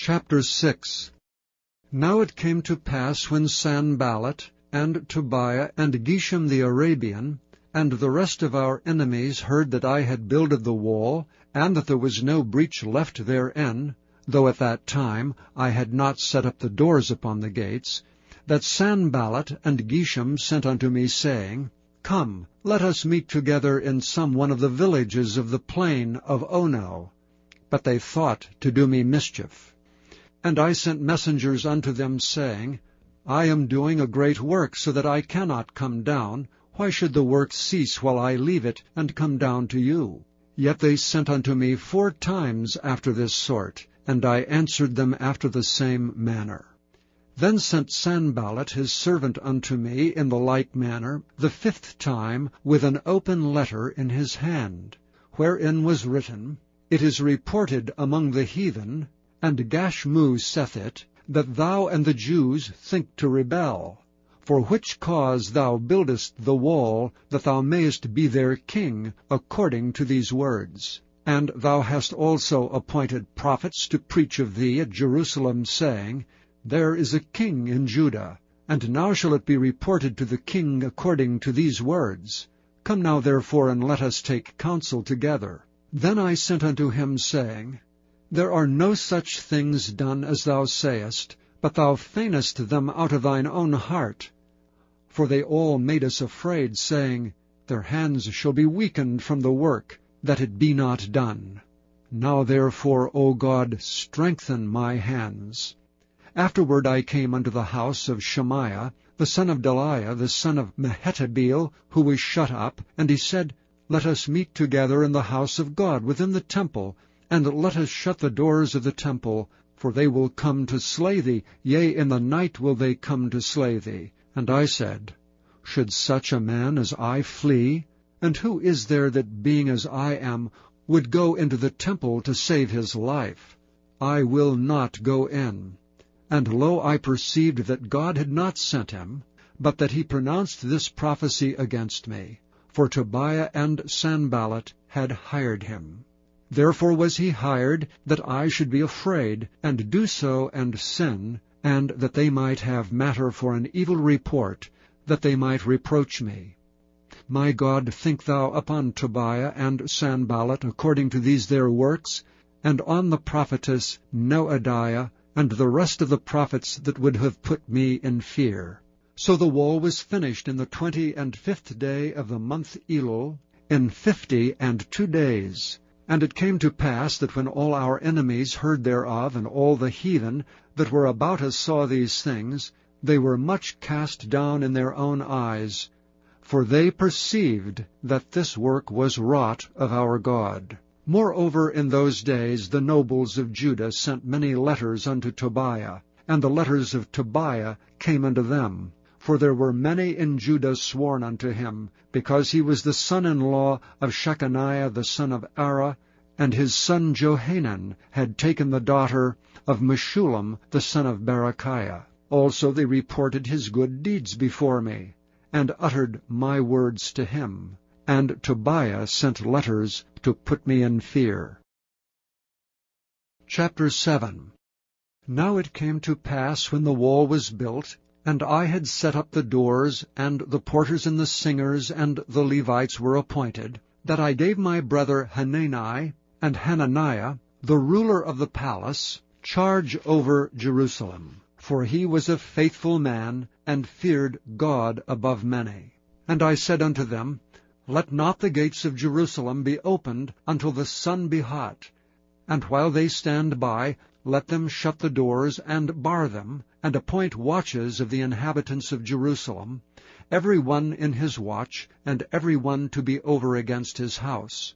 Chapter 6. Now it came to pass, when Sanballat, and Tobiah, and Geshem the Arabian, and the rest of our enemies heard that I had builded the wall, and that there was no breach left therein, though at that time I had not set up the doors upon the gates, that Sanballat and Geshem sent unto me, saying, Come, let us meet together in some one of the villages of the plain of Ono. But they thought to do me mischief. And I sent messengers unto them, saying, I am doing a great work, so that I cannot come down. Why should the work cease while I leave it, and come down to you? Yet they sent unto me 4 times after this sort, and I answered them after the same manner. Then sent Sanballat his servant unto me in the like manner, the 5th time, with an open letter in his hand, wherein was written, It is reported among the heathen, and Gashmu saith it, that thou and the Jews think to rebel, for which cause thou buildest the wall, that thou mayest be their king, according to these words. And thou hast also appointed prophets to preach of thee at Jerusalem, saying, There is a king in Judah, and now shall it be reported to the king according to these words. Come now therefore, and let us take counsel together. Then I sent unto him, saying, There are no such things done as thou sayest, but thou feignest them out of thine own heart. For they all made us afraid, saying, Their hands shall be weakened from the work, that it be not done. Now therefore, O God, strengthen my hands. Afterward I came unto the house of Shemaiah, the son of Delaiah, the son of Mehetabeel, who was shut up, and he said, Let us meet together in the house of God within the temple, and let us shut the doors of the temple, for they will come to slay thee, yea, in the night will they come to slay thee. And I said, Should such a man as I flee? And who is there that, being as I am, would go into the temple to save his life? I will not go in. And lo, I perceived that God had not sent him, but that he pronounced this prophecy against me. For Tobiah and Sanballat had hired him. Therefore was he hired, that I should be afraid, and do so and sin, and that they might have matter for an evil report, that they might reproach me. My God, think thou upon Tobiah and Sanballat according to these their works, and on the prophetess Noadiah, and the rest of the prophets that would have put me in fear. So the wall was finished in the 25th day of the month Elul, in 52 days. And it came to pass that when all our enemies heard thereof, and all the heathen that were about us saw these things, they were much cast down in their own eyes, for they perceived that this work was wrought of our God. Moreover, in those days the nobles of Judah sent many letters unto Tobiah, and the letters of Tobiah came unto them. For there were many in Judah sworn unto him, because he was the son-in-law of Shechaniah the son of Ara, and his son Johanan had taken the daughter of Meshullam the son of Berechiah. Also they reported his good deeds before me, and uttered my words to him. And Tobiah sent letters to put me in fear. Chapter 7. Now it came to pass, when the wall was built, and I had set up the doors, and the porters and the singers and the Levites were appointed, that I gave my brother Hanani and Hananiah, the ruler of the palace, charge over Jerusalem. For he was a faithful man, and feared God above many. And I said unto them, Let not the gates of Jerusalem be opened until the sun be hot. And while they stand by, let them shut the doors and bar them, and appoint watches of the inhabitants of Jerusalem, every one in his watch, and every one to be over against his house.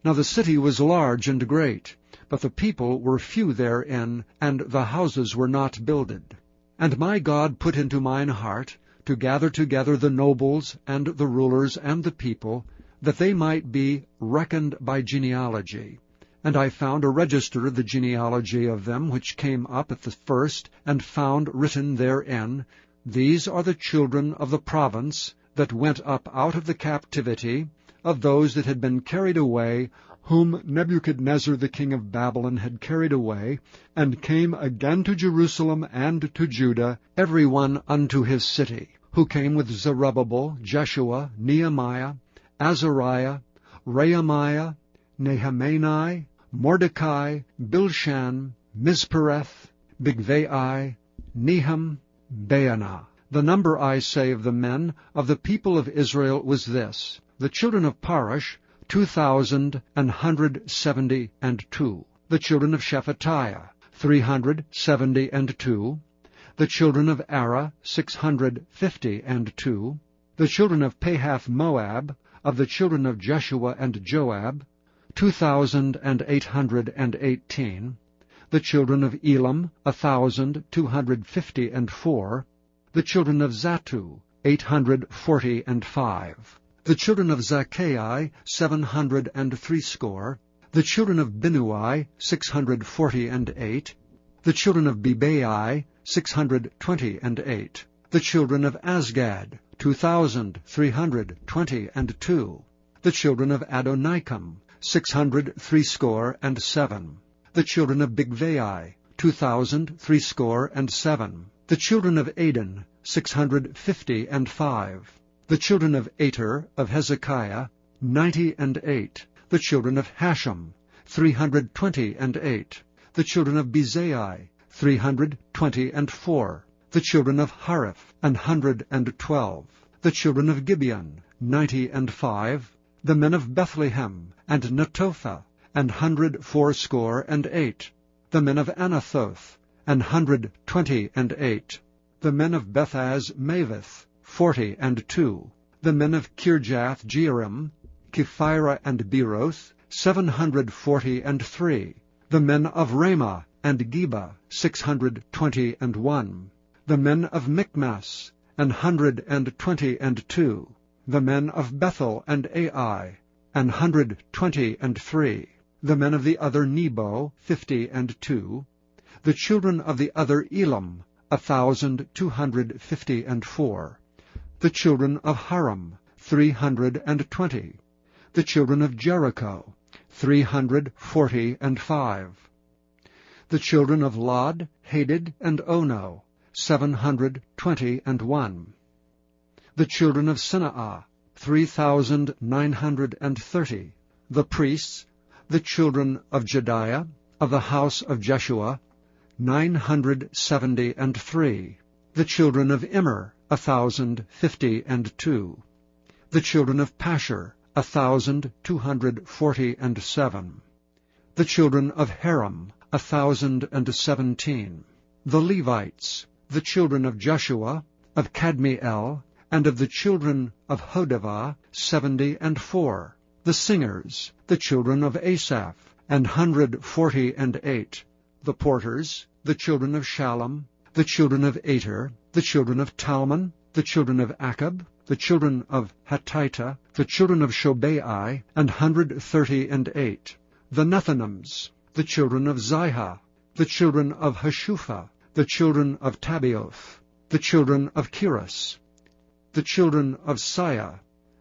Now the city was large and great, but the people were few therein, and the houses were not builded. And my God put into mine heart to gather together the nobles, and the rulers, and the people, that they might be reckoned by genealogy. And I found a register of the genealogy of them which came up at the first, and found written therein, These are the children of the province that went up out of the captivity, of those that had been carried away, whom Nebuchadnezzar the king of Babylon had carried away, and came again to Jerusalem and to Judah, every one unto his city, who came with Zerubbabel, Jeshua, Nehemiah, Azariah, Rehemiah, Nehemiah, Mordecai, Bilshan, Mizpereth, Bigvai, Nehum, Baanah. The number, I say, of the men of the people of Israel was this: the children of Parosh, 2,172. The children of Shephatiah, 372. The children of Ara, 652. The children of Pahath Moab, of the children of Jeshua and Joab, 2,818. The children of Elam, 1,254. The children of Zattu, 845. The children of Zaccai, 760. The children of Binnui, 648. The children of Bebai, 628. The children of Azgad, 2,322. The children of Adonikam, 667. The children of Bigvai, 2,307. The children of Adin, 655. The children of Ater of Hezekiah, 98. The children of Hashem, 328. The children of Bezai, 324. The children of Hariph, 112. The children of Gibeon, 95. The men of Bethlehem, and Netophah, 168. The men of Anathoth, 128. The men of Bethaz Mavith, 42. The men of Kirjath Jearim, Kephirah and Beeroth, 743. The men of Ramah and Geba, 621. The men of Michmas, 122. The men of Bethel and Ai, 123. The men of the other Nebo, 52. The children of the other Elam, 1,254. The children of Haram, 320. The children of Jericho, 345. The children of Lod, Hadid, and Ono, 721. The children of Sineah, 3,930. The priests, the children of Jediah, of the house of Jeshua, 973. The children of Immer, 1,052. The children of Pashur, 1,247. The children of Haram, 1,017. The Levites, the children of Jeshua, of Kadmiel, and of the children of Hodavah, 74. The singers, the children of Asaph, 148. The porters, the children of Shallum, the children of Ater, the children of Talmon, the children of Akab, the children of Hatita, the children of Shobai, 138. The Nethinims, the children of Ziha, the children of Hashupha, the children of Tabioth, the children of Kiras, the children of Siah,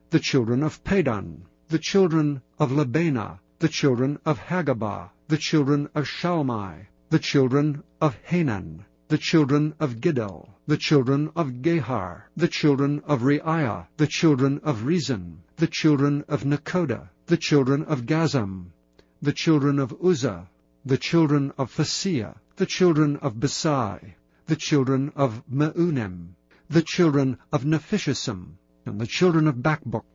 the children of Padan, the children of Labana, the children of Hagabah, the children of Shalmai, the children of Hanan, the children of Giddel, the children of Gehar, the children of Reiah, the children of Rezin, the children of Nekoda, the children of Gazam, the children of Uzzah, the children of Phasiah, the children of Besai, the children of Meunim, the children of Nephishisim, and the children of Bakbuk,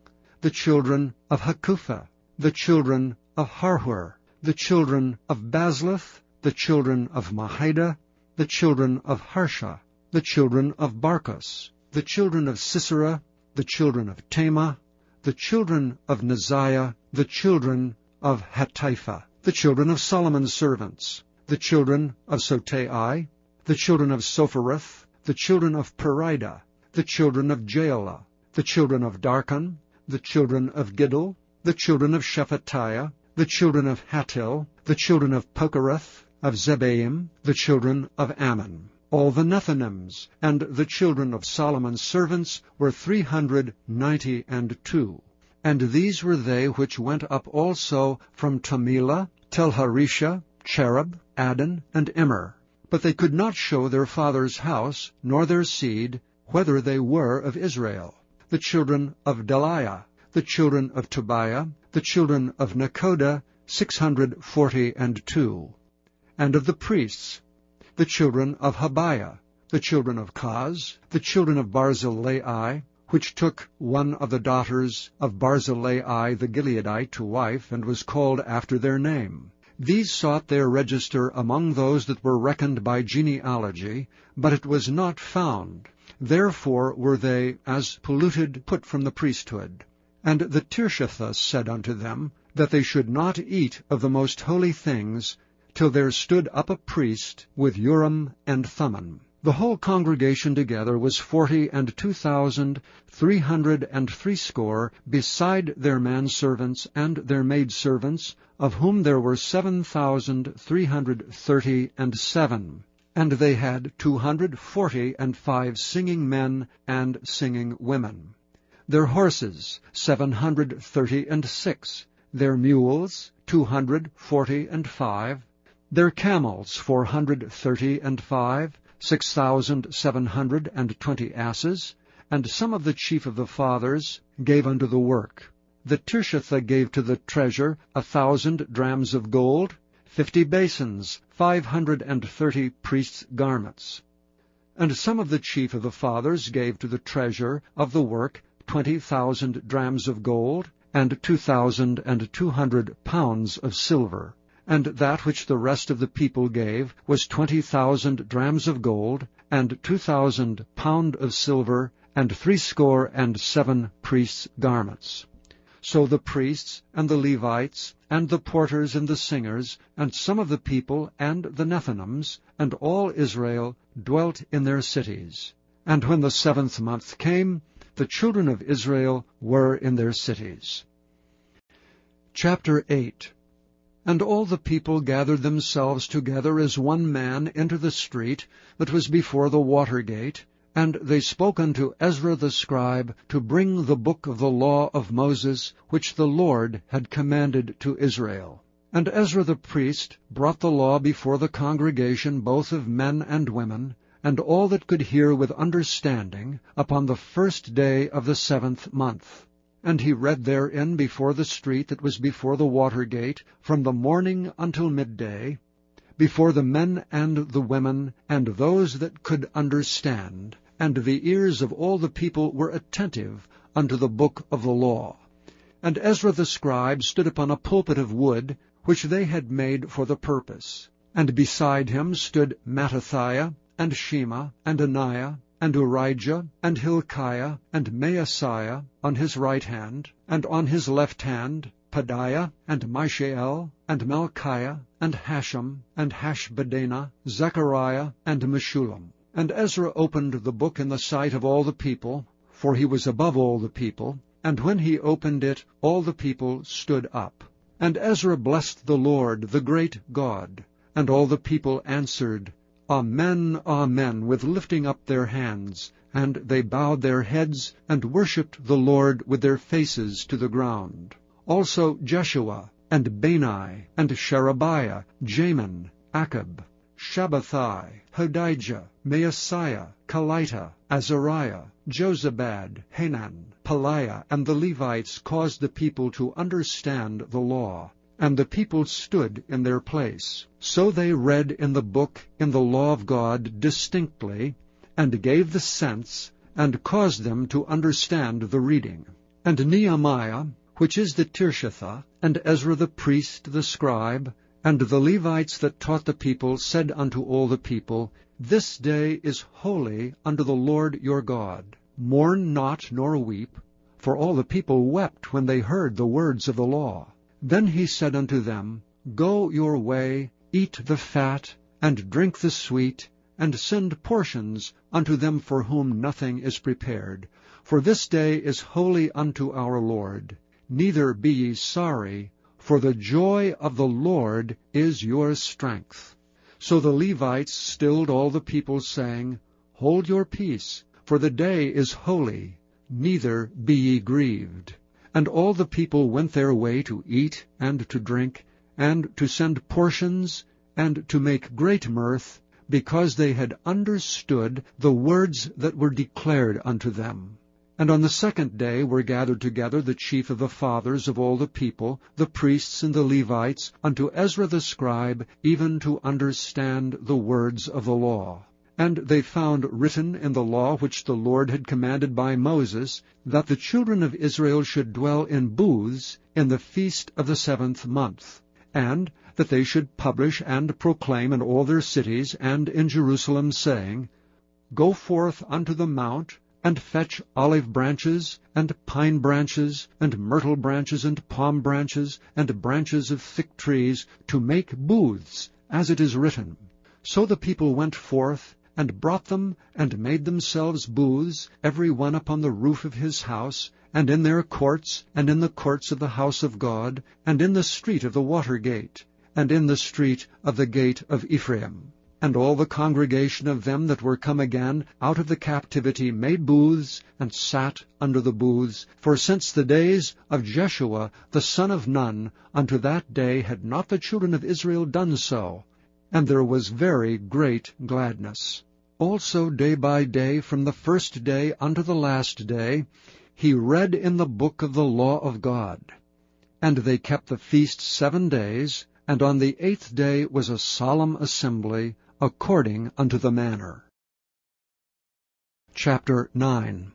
the children of Hakupha, the children of Harhur, the children of Bazluth, the children of Mahida, the children of Harsha, the children of Barkos, the children of Sisera, the children of Tema, the children of Neziah, the children of Hatipha, the children of Solomon's servants, the children of Sotai, the children of Sophereth, the children of Perida, the children of Jaela, the children of Darkon, the children of Giddel, the children of Shephatiah, the children of Hattil, the children of Pokereth, of Zebaim, the children of Ammon. All the Nethinims and the children of Solomon's servants were 392. And these were they which went up also from Tamila, Telharisha, Cherub, Adon, and Immer. But they could not show their father's house, nor their seed, whether they were of Israel. The children of Deliah, the children of Tobiah, the children of Nekoda, 642. And of the priests, the children of Habiah, the children of Kaz, the children of Barzillai, which took one of the daughters of Barzillai the Gileadite to wife, and was called after their name. These sought their register among those that were reckoned by genealogy, but it was not found. Therefore were they as polluted put from the priesthood. And the Tirshatha said unto them, that they should not eat of the most holy things, till there stood up a priest with Urim and Thummim. The whole congregation together was 42,360, beside their manservants and their maidservants, of whom there were 7,337. And they had 245 singing men and singing women. Their horses 736, their mules 245, their camels 435, 6,720 asses, and some of the chief of the fathers gave unto the work. The Tirshatha gave to the treasure 1,000 drams of gold, 50 basins, 530 priests' garments. And some of the chief of the fathers gave to the treasure of the work 20,000 drams of gold, and 2,200 pounds of silver. And that which the rest of the people gave was 20,000 drams of gold, and 2,000 pound of silver, and 67 priests' garments. So the priests, and the Levites, and the porters, and the singers, and some of the people, and the Nethinims, and all Israel, dwelt in their cities. And when the 7th month came, the children of Israel were in their cities. Chapter 8. And all the people gathered themselves together as one man into the street that was before the water gate, and they spoke unto Ezra the scribe to bring the book of the law of Moses, which the Lord had commanded to Israel. And Ezra the priest brought the law before the congregation, both of men and women, and all that could hear with understanding, upon the 1st day of the 7th month. And he read therein before the street that was before the water gate, from the morning until midday, before the men and the women, and those that could understand, and the ears of all the people were attentive unto the book of the law. And Ezra the scribe stood upon a pulpit of wood, which they had made for the purpose. And beside him stood Mattithiah, and Shema, and Ananiah, and Urijah, and Hilkiah, and Maaseiah on his right hand, and on his left hand Pedaiah, and Mishael, and Malchiah, and Hashem, and Hashbaddanah, Zechariah, and Meshullam. And Ezra opened the book in the sight of all the people, for he was above all the people, and when he opened it, all the people stood up. And Ezra blessed the Lord, the great God. And all the people answered, Amen, Amen, with lifting up their hands. And they bowed their heads, and worshipped the Lord with their faces to the ground. Also Jeshua, and Bani, and Sherebiah, Jamin, Akab, Shabbathai, Hodijah, Maaseiah, Kelita, Azariah, Jozabad, Hanan, Pelaiah, and the Levites caused the people to understand the law. And the people stood in their place. So they read in the book, in the law of God, distinctly, and gave the sense, and caused them to understand the reading. And Nehemiah, which is the Tirshatha, and Ezra the priest, the scribe, and the Levites that taught the people, said unto all the people, This day is holy unto the Lord your God. Mourn not nor weep, for all the people wept when they heard the words of the law. Then he said unto them, Go your way, eat the fat, and drink the sweet, and send portions unto them for whom nothing is prepared. For this day is holy unto our Lord. Neither be ye sorry, for the joy of the Lord is your strength. So the Levites stilled all the people, saying, Hold your peace, for the day is holy, neither be ye grieved. And all the people went their way to eat and to drink, and to send portions, and to make great mirth, because they had understood the words that were declared unto them. And on the second day were gathered together the chief of the fathers of all the people, the priests and the Levites, unto Ezra the scribe, even to understand the words of the law. And they found written in the law which the Lord had commanded by Moses, that the children of Israel should dwell in booths in the feast of the 7th month, and that they should publish and proclaim in all their cities and in Jerusalem, saying, Go forth unto the mount, and fetch olive branches, and pine branches, and myrtle branches, and palm branches, and branches of thick trees, to make booths, as it is written. So the people went forth, and brought them, and made themselves booths, every one upon the roof of his house, and in their courts, and in the courts of the house of God, and in the street of the water gate, and in the street of the gate of Ephraim. And all the congregation of them that were come again out of the captivity made booths, and sat under the booths. For since the days of Jeshua the son of Nun unto that day had not the children of Israel done so, and there was very great gladness. Also day by day, from the first day unto the last day, he read in the book of the law of God. And they kept the feast 7 days, and on the 8th day was a solemn assembly, according unto the manner. Chapter 9.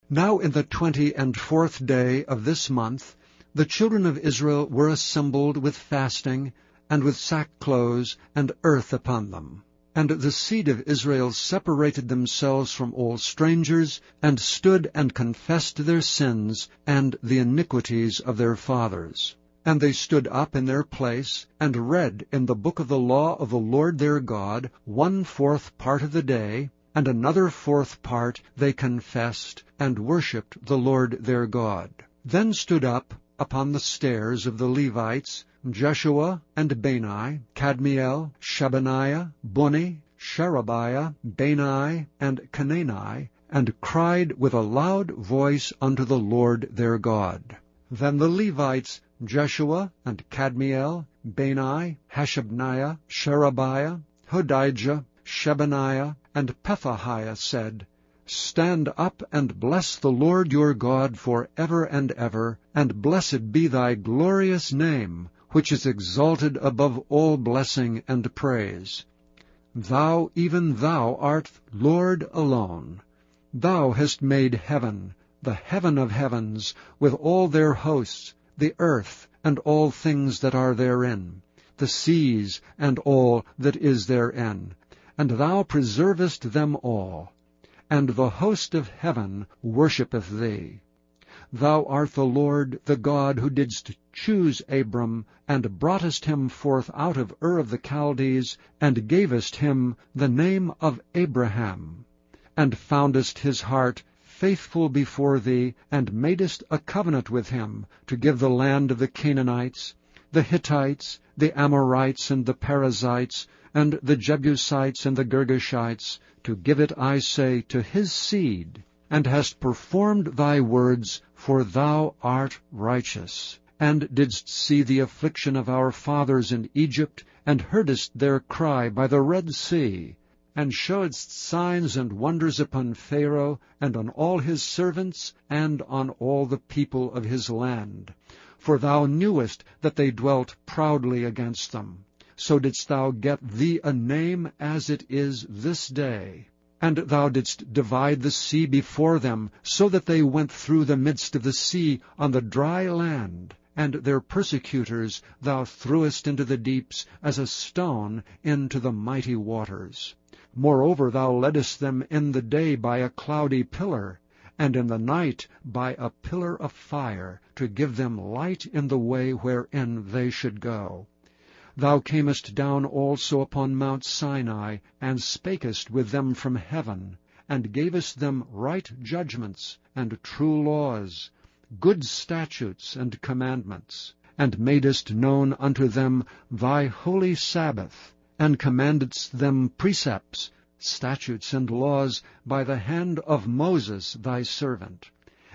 Now in the 24th day of this month, the children of Israel were assembled with fasting, and with sackcloths and earth upon them. And the seed of Israel separated themselves from all strangers, and stood and confessed their sins and the iniquities of their fathers. And they stood up in their place, and read in the book of the law of the Lord their God 1/4 part of the day, and another 4th part they confessed, and worshipped the Lord their God. Then stood up upon the stairs of the Levites Jeshua and Bani, Kadmiel, Shebaniah, Bunni, Sherebiah, Bani, and Canaani, and cried with a loud voice unto the Lord their God. Then the Levites Jeshua and Kadmiel, Bani, Hashabniah, Sherebiah, Hodijah, Shebaniah, and Pethahiah said, Stand up and bless the Lord your God for ever and ever, and blessed be thy glorious name, which is exalted above all blessing and praise. Thou, even thou, art Lord alone. Thou hast made heaven, the heaven of heavens, with all their hosts, the earth, and all things that are therein, the seas, and all that is therein, and thou preservest them all. And the host of heaven worshippeth thee. Thou art the Lord, the God, who didst choose Abram, and broughtest him forth out of Ur of the Chaldees, and gavest him the name of Abraham, and foundest his heart faithful before thee, and madest a covenant with him, to give the land of the Canaanites, the Hittites, the Amorites, and the Perizzites, and the Jebusites, and the Girgashites, to give it, I say, to his seed, and hast performed thy words, for thou art righteous, and didst see the affliction of our fathers in Egypt, and heardest their cry by the Red Sea, and showedst signs and wonders upon Pharaoh, and on all his servants, and on all the people of his land. For thou knewest that they dwelt proudly against them. So didst thou get thee a name as it is this day. And thou didst divide the sea before them, so that they went through the midst of the sea on the dry land. And their persecutors thou threwest into the deeps as a stone into the mighty waters. Moreover, thou leddest them in the day by a cloudy pillar, and in the night by a pillar of fire, to give them light in the way wherein they should go. Thou camest down also upon Mount Sinai, and spakest with them from heaven, and gavest them right judgments, and true laws, good statutes and commandments, and madest known unto them thy holy Sabbath, and commandedst them precepts, statutes, and laws by the hand of Moses thy servant.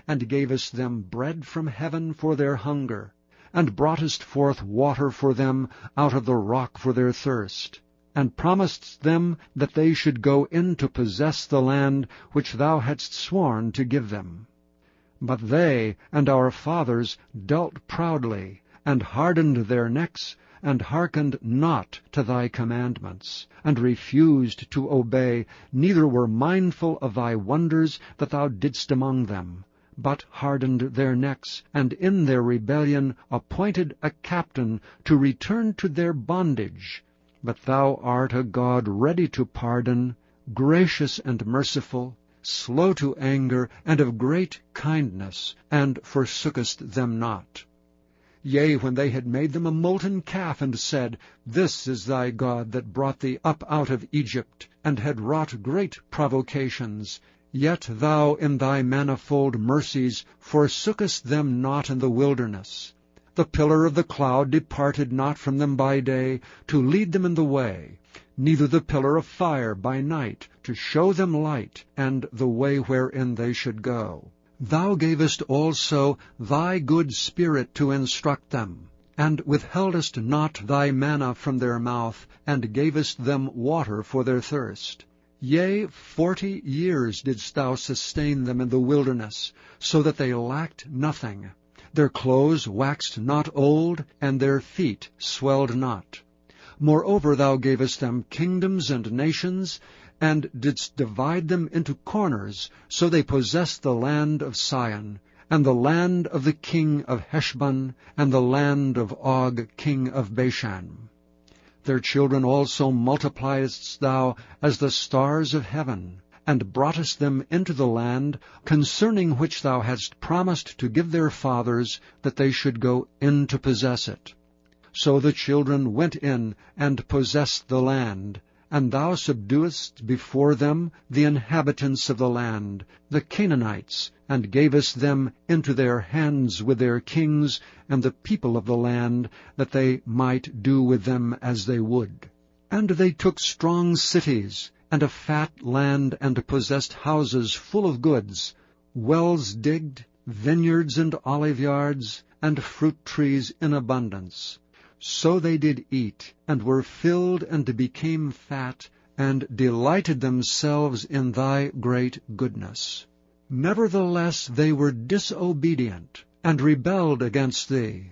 and gavest them bread from heaven for their hunger, and broughtest forth water for them out of the rock for their thirst, and promisedst them that they should go in to possess the land which thou hadst sworn to give them. But they and our fathers dealt proudly, and hardened their necks, and hearkened not to thy commandments, and refused to obey, neither were mindful of thy wonders that thou didst among them, but hardened their necks, and in their rebellion appointed a captain to return to their bondage. But thou art a God ready to pardon, gracious and merciful, slow to anger, and of great kindness, and forsookest them not. Yea, when they had made them a molten calf, and said, This is thy God that brought thee up out of Egypt, and had wrought great provocations, yet thou in thy manifold mercies forsookest them not in the wilderness. The pillar of the cloud departed not from them by day, to lead them in the way, neither the pillar of fire by night, to show them light, and the way wherein they should go. Thou gavest also thy good Spirit to instruct them, and withheldest not thy manna from their mouth, and gavest them water for their thirst. Yea, 40 years didst thou sustain them in the wilderness, so that they lacked nothing. Their clothes waxed not old, and their feet swelled not. Moreover thou gavest them kingdoms and nations, and didst divide them into corners, so they possessed the land of Sion, and the land of the king of Heshbon, and the land of Og king of Bashan. Their children also multipliedst thou as the stars of heaven, and broughtest them into the land, concerning which thou hadst promised to give their fathers, that they should go in to possess it. So the children went in and possessed the land, and thou subduedst before them the inhabitants of the land, the Canaanites, and gavest them into their hands with their kings and the people of the land, that they might do with them as they would. And they took strong cities, and a fat land, and possessed houses full of goods, wells digged, vineyards and oliveyards, and fruit trees in abundance. So they did eat, and were filled, and became fat, and delighted themselves in thy great goodness. Nevertheless they were disobedient, and rebelled against thee,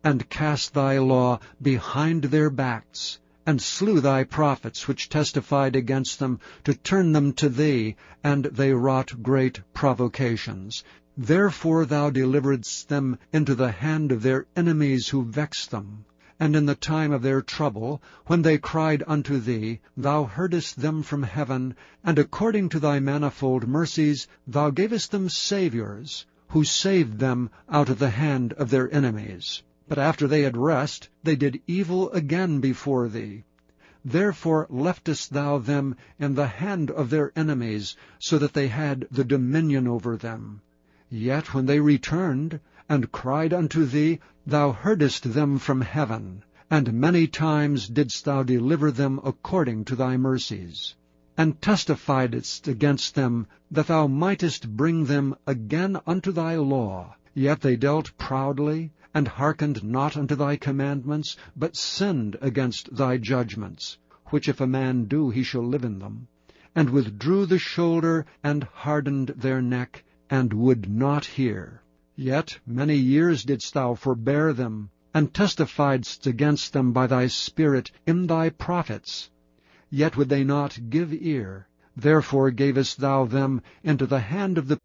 and cast thy law behind their backs, and slew thy prophets which testified against them, to turn them to thee, and they wrought great provocations. Therefore thou deliveredst them into the hand of their enemies who vexed them. And in the time of their trouble, when they cried unto thee, thou heardest them from heaven, and according to thy manifold mercies thou gavest them saviours, who saved them out of the hand of their enemies. But after they had rest, they did evil again before thee. Therefore leftest thou them in the hand of their enemies, so that they had the dominion over them. Yet when they returned, and cried unto thee, thou heardest them from heaven, and many times didst thou deliver them according to thy mercies, and testifiedst against them, that thou mightest bring them again unto thy law. Yet they dealt proudly, and hearkened not unto thy commandments, but sinned against thy judgments, which if a man do, he shall live in them, and withdrew the shoulder, and hardened their neck, and would not hear. Yet many years didst thou forbear them, and testifiedst against them by thy Spirit in thy prophets. Yet would they not give ear. Therefore gavest thou them into the hand of the